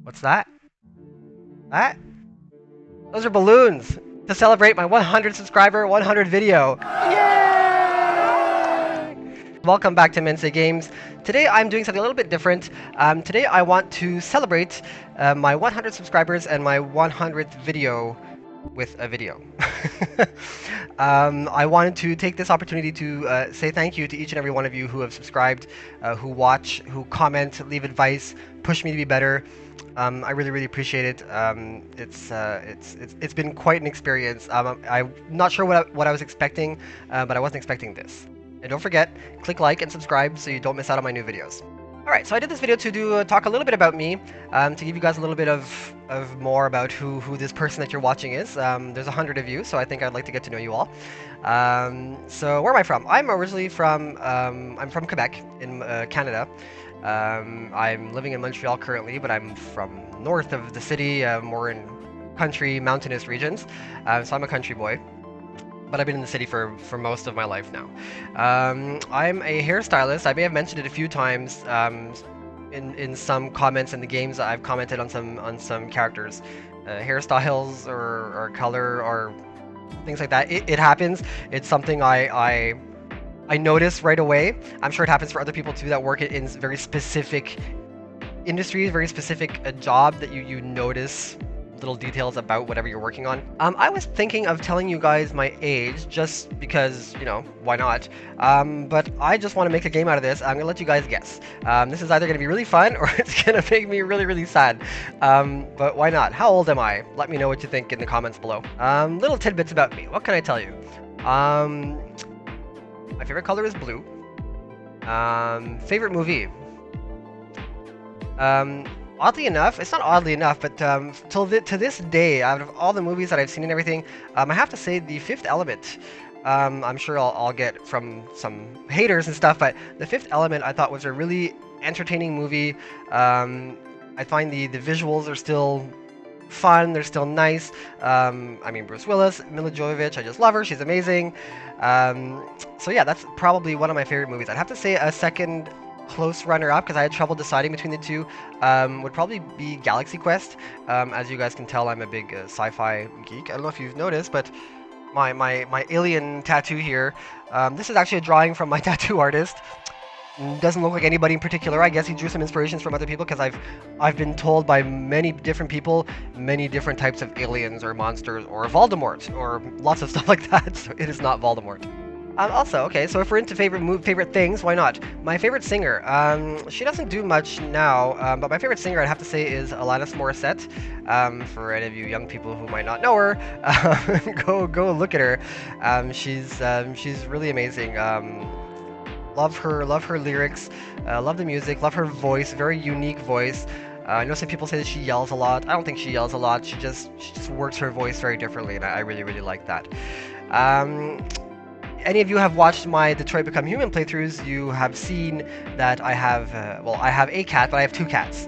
What's that? That? Those are balloons to celebrate my 100 subscriber, 100 video. Yay! Welcome back to Mensa Games. Today I'm doing something a little bit different. Today I want to celebrate my 100 subscribers and my 100th video with a video. I wanted to take this opportunity to say thank you to each and every one of you who have subscribed, who watch, who comment, leave advice, push me to be better. I really appreciate it. It's been quite an experience. I'm not sure what I was expecting, but I wasn't expecting this. And don't forget, click like and subscribe so you don't miss out on my new videos. Alright, so I did this video to talk a little bit about me, to give you guys a little bit of more about who this person that you're watching is. There's 100 of you, so I think I'd like to get to know you all. So where am I from? I'm originally from, I'm from Quebec in Canada. I'm living in Montreal currently, but I'm from north of the city, more in country, mountainous regions. So I'm a country boy. But I've been in the city for most of my life now. I'm a hairstylist. I may have mentioned it a few times in some comments in the games that I've commented on some characters, hairstyles or color or things like that. It happens. It's something I notice right away. I'm sure it happens for other people too that work in very specific industries, very specific job that you notice little details about whatever you're working on. I was thinking of telling you guys my age just because, you know, why not? But I just want to make a game out of this. I'm gonna let you guys guess. This is either gonna be really fun or it's gonna make me really sad. But why not? How old am I? Let me know what you think in the comments below. Little tidbits about me. What can I tell you? My favorite color is blue. Favorite movie? Oddly enough, it's not oddly enough, but to this day, out of all the movies that I've seen and everything, I have to say The Fifth Element. I'm sure I'll get from some haters and stuff, but The Fifth Element I thought was a really entertaining movie. I find the visuals are still fun, they're still nice. I mean, Bruce Willis, Mila Jovovich, I just love her, she's amazing. So yeah, that's probably one of my favorite movies. I'd have to say a second close runner-up, because I had trouble deciding between the two, would probably be Galaxy Quest. As you guys can tell, I'm a big sci-fi geek. I don't know if you've noticed, but my alien tattoo here, this is actually a drawing from my tattoo artist. Doesn't look like anybody in particular. I guess he drew some inspirations from other people, because I've been told by many different people many different types of aliens or monsters or Voldemort or lots of stuff like that, so it is not Voldemort. Also, okay, so if we're into favorite things, why not? My favorite singer, she doesn't do much now, but my favorite singer I'd have to say is Alanis Morissette. For any of you young people who might not know her, go look at her. She's really amazing. Love her lyrics, love the music, love her voice, very unique voice. I know some people say that she yells a lot. I don't think she yells a lot. She just works her voice very differently, and I really like that. Any of you have watched my Detroit Become Human playthroughs, you have seen that I have, I have a cat, but I have two cats.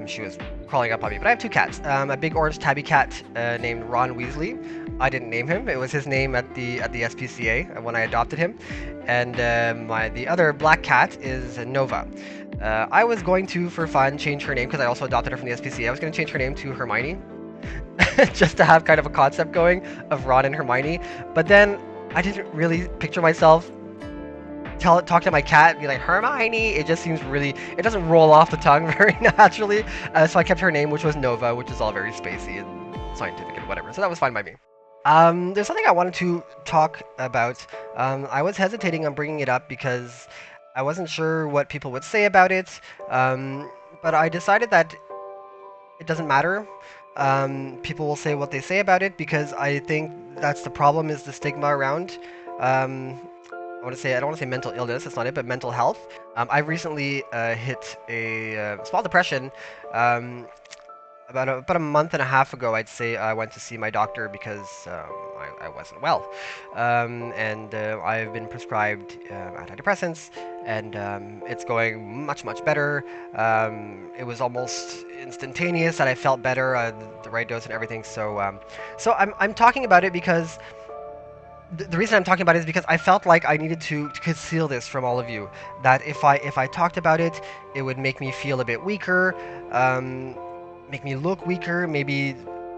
She was crawling up on me, but I have two cats. A big orange tabby cat named Ron Weasley. I didn't name him. It was his name at the SPCA when I adopted him. And the other black cat is Nova. I was going to, for fun, change her name, because I also adopted her from the SPCA. I was going to change her name to Hermione, just to have kind of a concept going of Ron and Hermione. But then I didn't really picture myself talk to my cat and be like, Hermione. It just seems really, it doesn't roll off the tongue very naturally. So I kept her name, which was Nova, which is all very spacey and scientific and whatever. So that was fine by me. There's something I wanted to talk about. I was hesitating on bringing it up because I wasn't sure what people would say about it. But I decided that it doesn't matter. People will say what they say about it, because I think that's the problem, is the stigma around. I don't want to say mental illness, that's not it, but mental health. I've recently hit a small depression. About a month and a half ago, I'd say, I went to see my doctor because I wasn't well. And I've been prescribed antidepressants, and it's going much better. It was almost instantaneous that I felt better, the right dose and everything. So I'm talking about it because the reason I'm talking about it is because I felt like I needed to conceal this from all of you. That if I talked about it, it would make me feel a bit weaker. make me look weaker. Maybe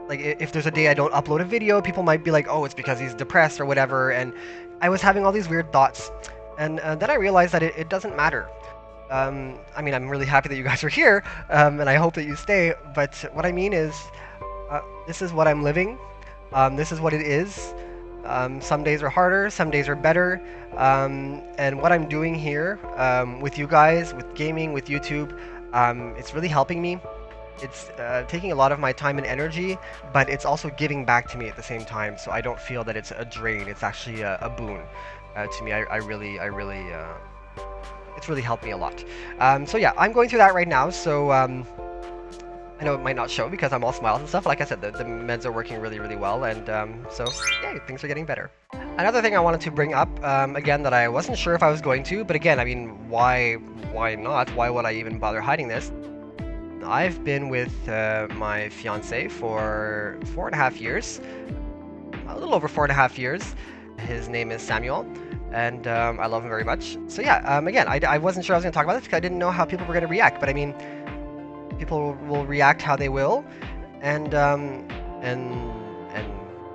like if there's a day I don't upload a video, people might be like, oh, it's because he's depressed or whatever. And I was having all these weird thoughts, and then I realized that it doesn't matter. I mean, I'm really happy that you guys are here, and I hope that you stay. But what I mean is, this is what I'm living. This is what it is. Some days are harder, some days are better. And what I'm doing here with you guys, with gaming, with YouTube, it's really helping me. It's taking a lot of my time and energy, but it's also giving back to me at the same time. So I don't feel that it's a drain. It's actually a boon to me. I really, it's really helped me a lot. So yeah, I'm going through that right now. So I know it might not show because I'm all smiles and stuff. Like I said, the meds are working really, really well, and so yeah, things are getting better. Another thing I wanted to bring up, again, that I wasn't sure if I was going to, but again, I mean, why not? Why would I even bother hiding this? I've been with my fiance for 4.5 years, a little over 4.5 years. His name is Samuel, and I love him very much. So yeah, again, I wasn't sure I was going to talk about this because I didn't know how people were going to react, but I mean, people will react how they will, and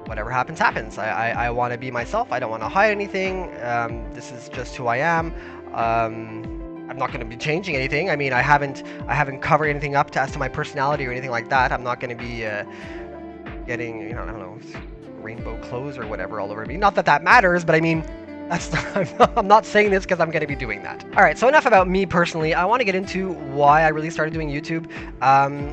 whatever happens, happens. I want to be myself. I don't want to hide anything. This is just who I am. I'm not going to be changing anything. I mean, I haven't covered anything up as to my personality or anything like that. I'm not going to be getting, you know, I don't know, rainbow clothes or whatever all over me. Not that that matters, but I mean, I'm not saying this because I'm going to be doing that. All right, so enough about me personally. I want to get into why I really started doing YouTube.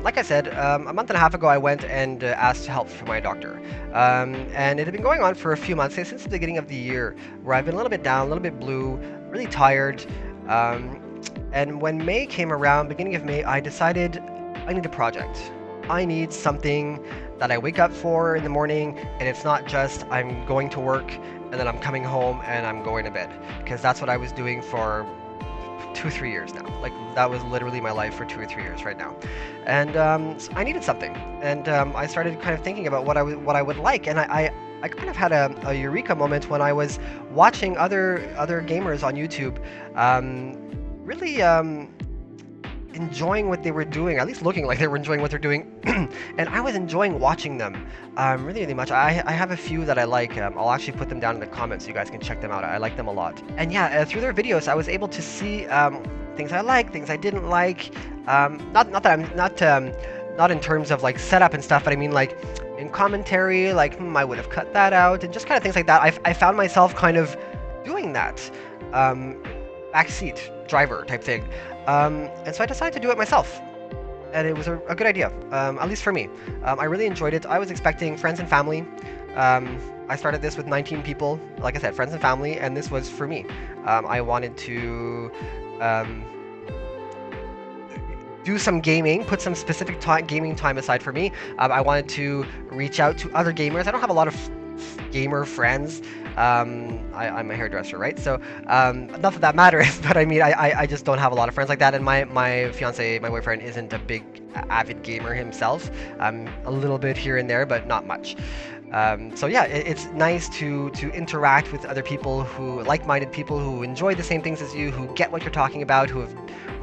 Like I said, a month and a half ago, I went and asked help from my doctor. And it had been going on for a few months, since the beginning of the year, where I've been a little bit down, a little bit blue, really tired. And when May came around, beginning of May, I decided I need a project. I need something that I wake up for in the morning, and it's not just I'm going to work and then I'm coming home and I'm going to bed, because that's what I was doing for 2-3 years now. Like, that was literally my life for 2 or 3 years right now. And so I needed something, and I started kind of thinking about what I would like, and I kind of had a eureka moment when I was watching other gamers on YouTube, really enjoying what they were doing, at least looking like they were enjoying what they're doing, and I was enjoying watching them really, really much. I have a few that I like. I'll actually put them down in the comments so you guys can check them out. I like them a lot. And yeah, through their videos, I was able to see things I liked, things I didn't like. Not in terms of like setup and stuff, but I mean like in commentary, like I would have cut that out, and just kind of things like that. I found myself kind of doing that, backseat driver type thing. And so I decided to do it myself, and it was a good idea, at least for me. I really enjoyed it. I was expecting friends and family. I started this with 19 people, like I said, friends and family, and this was for me. I wanted to do some gaming, put some specific gaming time aside for me. I wanted to reach out to other gamers. I don't have a lot of gamer friends. I'm a hairdresser, right? So not that that matters, but I mean, I just don't have a lot of friends like that, and my fiance, my boyfriend, isn't a big avid gamer himself. A little bit here and there, but not much. So yeah, it's nice to interact with other people, who like-minded people who enjoy the same things as you, who get what you're talking about, who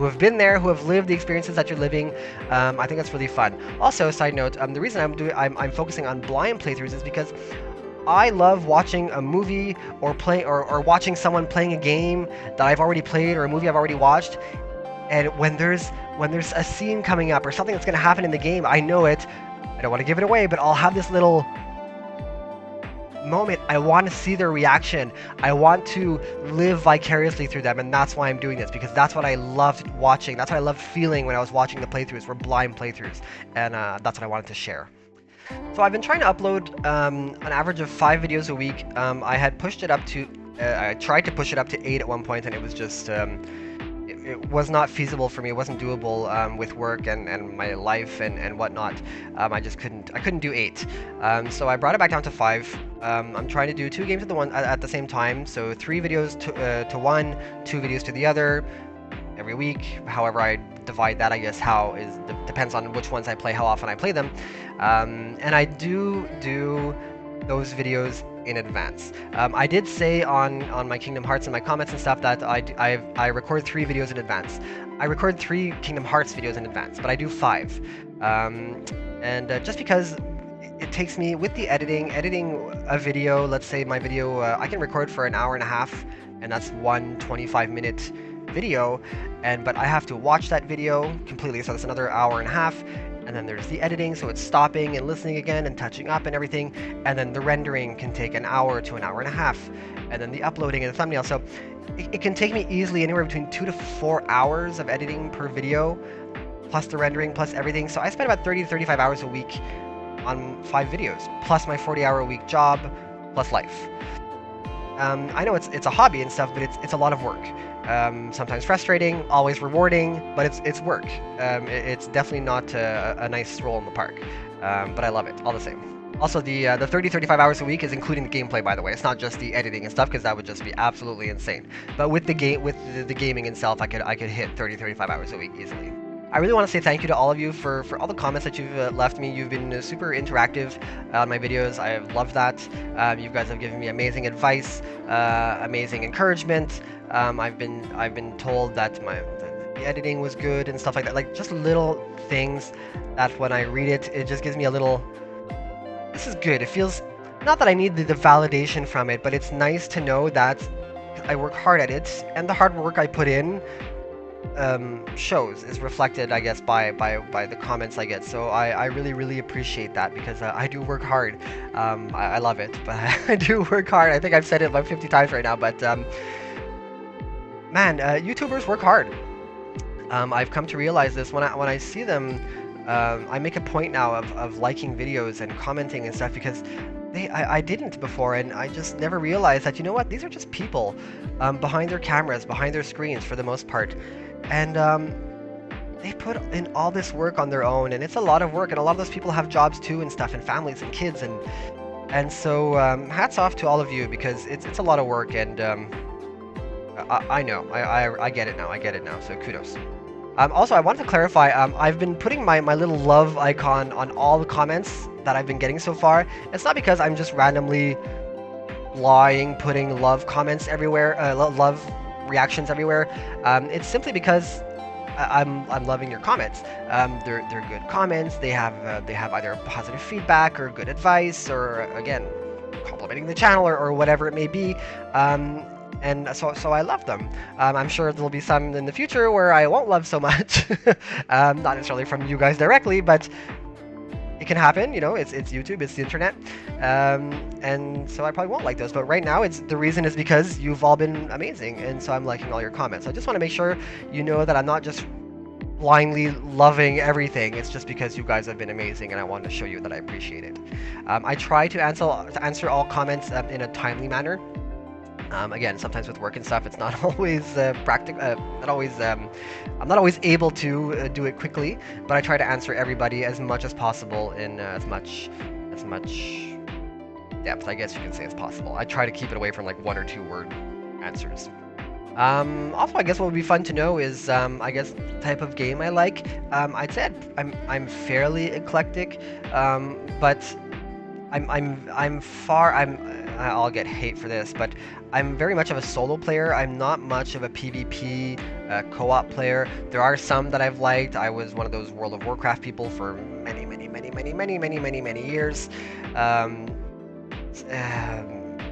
have been there, who have lived the experiences that you're living. I think that's really fun. Also, side note, the reason I'm focusing on blind playthroughs is because I love watching a movie or watching someone playing a game that I've already played, or a movie I've already watched, and when there's a scene coming up or something that's going to happen in the game, I know it. I don't want to give it away, but I'll have this little moment. I want to see their reaction. I want to live vicariously through them, and that's why I'm doing this, because that's what I loved watching. That's what I loved feeling when I was watching the playthroughs, were blind playthroughs, and that's what I wanted to share. So I've been trying to upload an average of 5 videos a week. I had pushed it up to, I tried to push it up to 8 at one point, and it was just, it was not feasible for me. It wasn't doable with work and my life and whatnot. I just couldn't do 8. So I brought it back down to 5. I'm trying to do 2 games at the same time. So 3 videos to one, 2 videos to the other every week. However I divide that, I guess, depends on which ones I play, how often I play them. And I do those videos in advance. I did say on my Kingdom Hearts and my comments and stuff that I record 3 videos in advance. I record 3 Kingdom Hearts videos in advance, but I do 5. And just because it takes me, with the editing a video, let's say my video, I can record for an hour and a half, and that's one 25-minute video, but I have to watch that video completely, so that's another hour and a half, and then there's the editing, so it's stopping and listening again and touching up and everything, and then the rendering can take an hour to an hour and a half, and then the uploading and the thumbnail. So it can take me easily anywhere between 2 to 4 hours of editing per video, plus the rendering, plus everything. So I spend about 30 to 35 hours a week on 5 videos, plus my 40-hour-a-week job, plus life. I know it's a hobby and stuff, but it's a lot of work. Sometimes frustrating, always rewarding, but it's work. It's definitely not a nice stroll in the park, but I love it all the same. Also, the 30-35 hours a week is including the gameplay, by the way. It's not just the editing and stuff, because that would just be absolutely insane. But with the gaming itself, I could hit 30-35 hours a week easily. I really want to say thank you to all of you for all the comments that you've left me. You've been super interactive on my videos. I have loved that. You guys have given me amazing advice, amazing encouragement. I've been told that the editing was good and stuff like that. Like, just little things that when I read it, it just gives me a little, this is good. It feels, not that I need the validation from it, but it's nice to know that I work hard at it, and the hard work I put in is reflected, I guess, by the comments I get. So I really appreciate that, because I do work hard. I love it, but I do work hard. I think I've said it about 50 times right now, but man, YouTubers work hard. I've come to realize this when I see them. I make a point now of liking videos and commenting and stuff, because I didn't before, and I just never realized that, you know what, these are just people behind their cameras, behind their screens for the most part. And they put in all this work on their own, and it's a lot of work, and a lot of those people have jobs too and stuff, and families and kids, and so hats off to all of you, because it's a lot of work, and I know, I get it now, so kudos. Also, I wanted to clarify, I've been putting my little love icon on all the comments that I've been getting so far. It's not because I'm just randomly putting love comments everywhere, love reactions everywhere. It's simply because I'm loving your comments. They're good comments. They have either positive feedback or good advice, or again, complimenting the channel, or whatever it may be. And so I love them. I'm sure there'll be some in the future where I won't love so much. Not necessarily from you guys directly, but it can happen, you know, it's YouTube, it's the internet. And so I probably won't like those, but right now the reason is because you've all been amazing, and so I'm liking all your comments. I just want to make sure you know that I'm not just blindly loving everything. It's just because you guys have been amazing, and I want to show you that I appreciate it. I try to answer all comments in a timely manner. Again, sometimes with work and stuff, it's not always practical. I'm not always able to do it quickly, but I try to answer everybody as much as possible in as much depth, I guess you can say, as possible. I try to keep it away from like 1 or 2 word answers. Also, I guess what would be fun to know is, I guess, the type of game I like. I'd say I'm fairly eclectic, but I'll get hate for this, but I'm very much of a solo player. I'm not much of a PvP co-op player. There are some that I've liked. I was one of those World of Warcraft people for many years.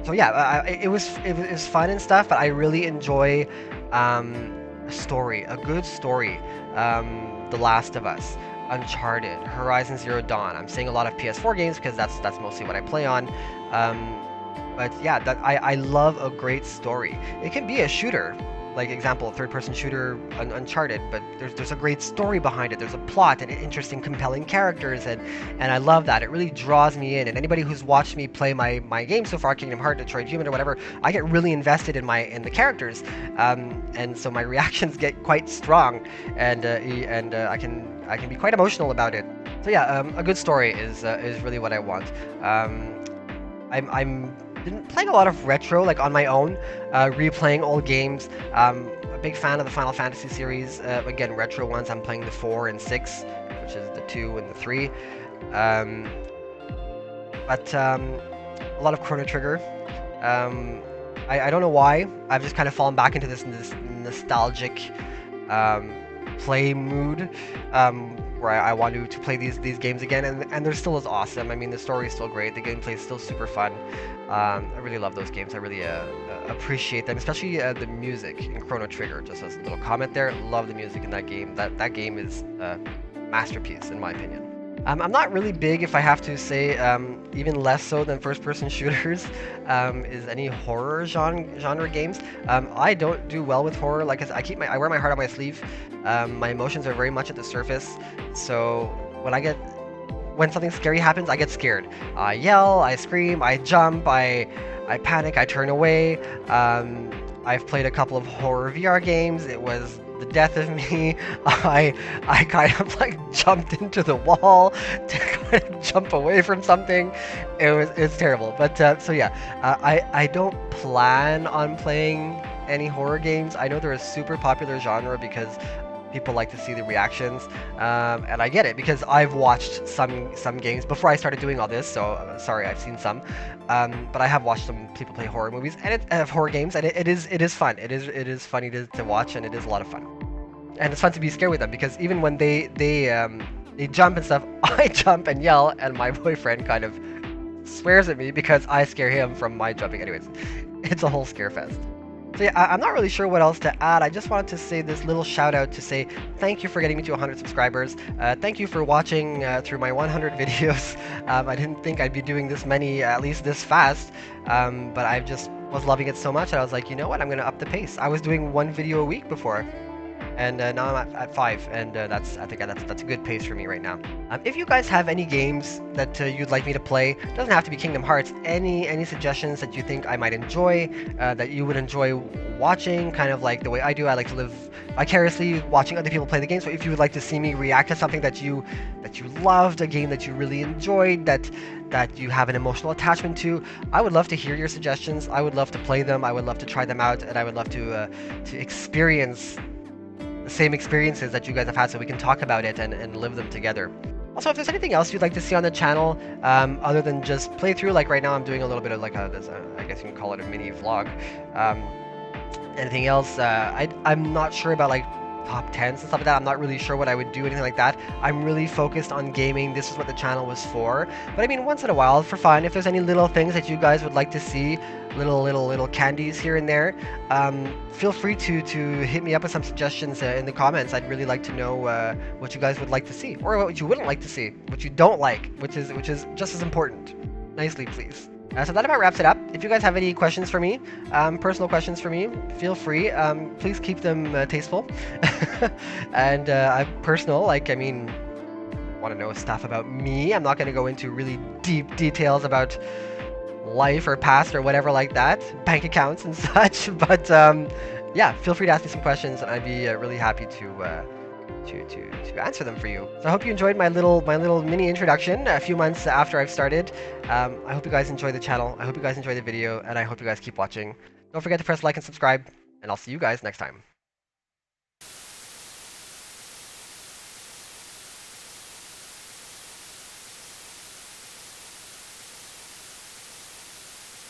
So yeah, it was fun and stuff, but I really enjoy a good story. The Last of Us, Uncharted, Horizon Zero Dawn. I'm saying a lot of PS4 games because that's mostly what I play on. But yeah, I love a great story. It can be a shooter, like example, a third-person shooter, Uncharted, but there's a great story behind it. There's a plot and interesting, compelling characters, and I love that. It really draws me in. And anybody who's watched me play my game so far, Kingdom Hearts, Detroit Human, or whatever, I get really invested in the characters, and so my reactions get quite strong, and I can be quite emotional about it. So yeah, a good story is really what I want. I'm been playing a lot of retro, like on my own, replaying old games. A big fan of the Final Fantasy series. Again, retro ones. I'm playing the 4 and 6, which is the 2 and the 3. But a lot of Chrono Trigger. I don't know why. I've just kind of fallen back into this nostalgic replay mood, where I want to play these games again, and they're still as awesome. I mean, the story is still great, the gameplay is still super fun. I really love those games. I really appreciate them, especially the music in Chrono Trigger. Just as a little comment there, love the music in that game. That game is a masterpiece in my opinion. I'm not really big, if I have to say, even less so than first-person shooters, is any horror genre games. I don't do well with horror. Like I wear my heart on my sleeve. My emotions are very much at the surface. So when something scary happens, I get scared. I yell, I scream, I jump, I panic, I turn away. I've played a couple of horror VR games. It was the death of me. I kind of like jumped into the wall to kind of jump away from something. It's terrible. But so yeah, I don't plan on playing any horror games. I know they're a super popular genre because people like to see the reactions, and I get it because I've watched some games before I started doing all this. So sorry, I've seen some, but I have watched some people play horror movies and horror games, and it is fun. It is funny to watch, and it is a lot of fun. And it's fun to be scared with them because even when they jump and stuff, I jump and yell, and my boyfriend kind of swears at me because I scare him from my jumping. Anyways, it's a whole scare fest. So yeah, I'm not really sure what else to add. I just wanted to say this little shout out to say thank you for getting me to 100 subscribers. Thank you for watching through my 100 videos. I didn't think I'd be doing this many, at least this fast, but I just was loving it so much that I was like, you know what, I'm going to up the pace. I was doing 1 video a week before, and now I'm at 5, and I think that's a good pace for me right now. If you guys have any games that you'd like me to play, doesn't have to be Kingdom Hearts, any suggestions that you think I might enjoy, that you would enjoy watching, kind of like the way I do. I like to live vicariously watching other people play the game. So if you would like to see me react to something that you loved, a game that you really enjoyed, that you have an emotional attachment to, I would love to hear your suggestions. I would love to play them. I would love to try them out, and I would love to experience the same experiences that you guys have had, so we can talk about it and live them together. Also, if there's anything else you'd like to see on the channel, other than just playthrough, like right now I'm doing a little bit of like I guess you can call it a mini vlog. Anything else? I'm not sure about like top 10s and stuff like that. I'm not really sure what I would do, anything like that. I'm really focused on gaming. This is what the channel was for. But I mean, once in a while, for fun, if there's any little things that you guys would like to see, little candies here and there, feel free to hit me up with some suggestions in the comments. I'd really like to know what you guys would like to see, or what you wouldn't like to see, what you don't like, which is just as important. Nicely, please. So that about wraps it up. If you guys have any questions for me, personal questions for me, feel free. Please keep them tasteful and personal. Like, I mean, want to know stuff about me. I'm not going to go into really deep details about life or past or whatever like that, bank accounts and such. But yeah, feel free to ask me some questions, and I'd be really happy to answer them for you. So I hope you enjoyed my little mini introduction a few months after I've started. I hope you guys enjoy the channel. I hope you guys enjoy the video, and I hope you guys keep watching. Don't forget to press like and subscribe, and I'll see you guys next time.